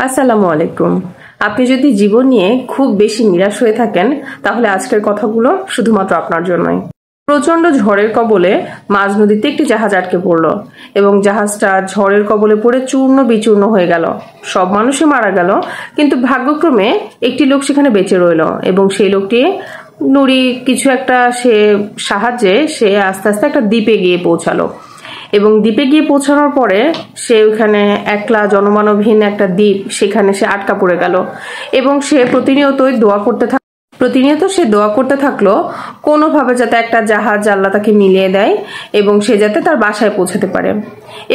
আসসালামু আলাইকুম। আপনি যদি জীবন নিয়ে খুব বেশি নিরাশ হয়ে থাকেন তাহলে আজকের কথাগুলো শুধুমাত্র আপনার জন্যই। প্রচন্ড ঝড়ের কবলে মাঝ নদীতে একটি জাহাজ আটকে পড়ল এবং জাহাজটা ঝড়ের কবলে পড়ে চূর্ণ বিচূর্ণ হয়ে গেল। সব মানুষই মারা গেল, কিন্তু ভাগ্যক্রমে একটি লোক সেখানে বেঁচে রইল এবং সেই লোকটি নুড়ি কিছু একটা সাহায্যে সে আস্তে আস্তে একটা দ্বীপে গিয়ে পৌঁছালো এবং দ্বীপে গিয়ে পৌঁছানোর পরে সে ওখানে একলা জনমানবহীন একটা দ্বীপ, সেখানে সে আটকা পড়ে গেল এবং সে প্রতিনিয়ত দোয়া করতে থাকলো কোনোভাবে যাতে একটা জাহাজ আল্লাহ তাকে মিলিয়ে দেয় এবং সে যাতে তার বাসায় পৌঁছাতে পারে।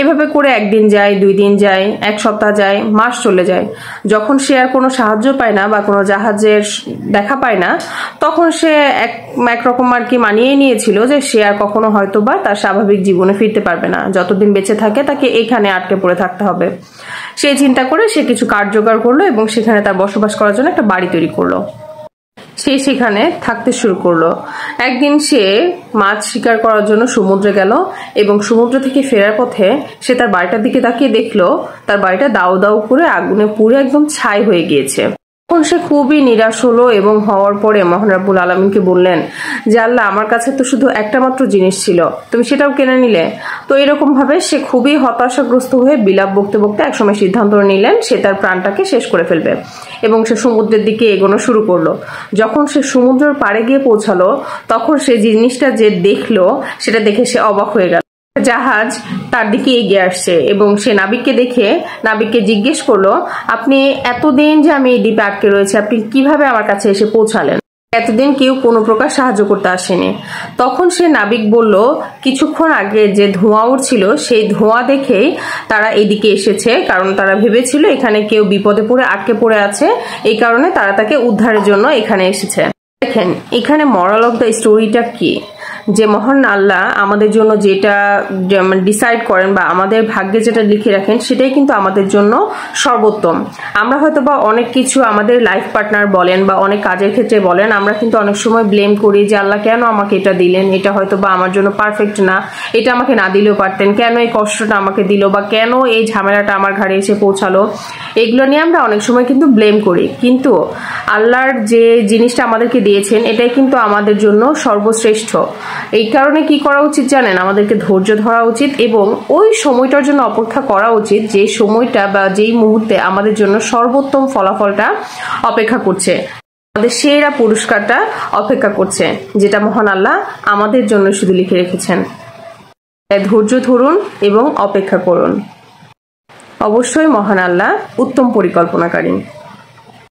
এভাবে করে একদিন যায়, 2 দিন যায়, 1 সপ্তাহ যায়, মাস চলে যায়। যখন সে আর কোনো সাহায্য পায় না বা কোনো জাহাজের দেখা পায় না, তখন সে একরকম আর কি মানিয়ে নিয়েছিল যে সে আর কখনো হয়তো বা তার স্বাভাবিক জীবনে ফিরতে পারবে না। যতদিন বেঁচে থাকে তাকে এখানে আটকে পড়ে থাকতে হবে। সে চিন্তা করে সে কিছু কাঠ জোগাড় করলো এবং সেখানে তার বসবাস করার জন্য একটা বাড়ি তৈরি করলো। সে সেখানে থাকতে শুরু করলো। একদিন সে মাছ শিকার করার জন্য সমুদ্রে গেল এবং সমুদ্র থেকে ফেরার পথে সে তার বাড়িটার দিকে তাকিয়ে দেখলো তার বাড়িটা দাউ দাউ করে আগুনে পুড়ে একদম ছাই হয়ে গিয়েছে। তখন সে খুবই নিরাশ হলো এবং হওয়ার পরে মহান রাব্বুল আলামিনকে বললেন যে আল্লাহ, আমার কাছে তো শুধু একটা মাত্র জিনিস ছিল, তুমি সেটাও কেড়ে নিলে। তো এরকম ভাবে সে খুবই হতাশাগ্রস্ত হয়ে বিলাপ বকতে বকতে একসময় সিদ্ধান্ত নিলেন সে তার প্রাণটাকে শেষ করে ফেলবে এবং সে সমুদ্রের দিকে এগোনো শুরু করলো। যখন সে সমুদ্রের পাড়ে গিয়ে পৌঁছালো তখন সে জিনিসটা যে দেখলো সেটা দেখে সে অবাক হয়ে গেল। জাহাজ তার দিকে এগিয়ে আসছে এবং সে নাবিককে দেখে নাবিককে জিজ্ঞেস করলো, আপনি এতদিন যে আমি এই দ্বীপে আটকে রয়েছে, আপনি কিভাবে আমার কাছে এসে পৌঁছালেন? এতদিন কেউ কোনো প্রকার সাহায্য করতে আসেনি। তখন সে নাবিক বলল, কিছুক্ষণ আগে যে ধোঁয়া উঠছিল সেই ধোঁয়া দেখেই তারা এদিকে এসেছে, কারণ তারা ভেবেছিল এখানে কেউ বিপদে পড়ে আটকে পড়ে আছে, এই কারণে তারা তাকে উদ্ধারের জন্য এখানে এসেছে। দেখেন এখানে মরাল অফ দ্য স্টোরিটা কি, যে মহান আল্লাহ আমাদের জন্য যেটা ডিসাইড করেন বা আমাদের ভাগ্যে যেটা লিখে রাখেন সেটাই কিন্তু আমাদের জন্য সর্বোত্তম। আমরা হয়তো বা অনেক কিছু আমাদের লাইফ পার্টনার বলেন বা অনেক কাজের ক্ষেত্রে বলেন, আমরা কিন্তু অনেক সময় ব্লেম করি যে আল্লাহ কেন আমাকে এটা দিলেন, এটা হয়তো বা আমার জন্য পারফেক্ট না, এটা আমাকে না দিলেও পারতেন, কেন এই কষ্টটা আমাকে দিল বা কেন এই ঝামেলাটা আমার ঘাড়ে এসে পৌঁছালো, এগুলো নিয়ে আমরা অনেক সময় কিন্তু ব্লেম করি। কিন্তু আল্লাহর যে জিনিসটা আমাদেরকে দিয়েছেন এটাই কিন্তু আমাদের জন্য সর্বশ্রেষ্ঠ। এই কারণে কি করা উচিত জানেন, আমাদেরকে ধৈর্য ধরা উচিত এবং ওই সময়টার জন্য অপেক্ষা করা উচিত যে সময়টা বা যেই মুহূর্তে আমাদের জন্য সর্বোত্তম ফলাফলটা অপেক্ষা করছে, আমাদের সেরা পুরস্কারটা অপেক্ষা করছে, যেটা মহান আল্লাহ আমাদের জন্য শুধু লিখে রেখেছেন। ধৈর্য ধরুন এবং অপেক্ষা করুন। অবশ্যই মহান আল্লাহ উত্তম পরিকল্পনাকারী।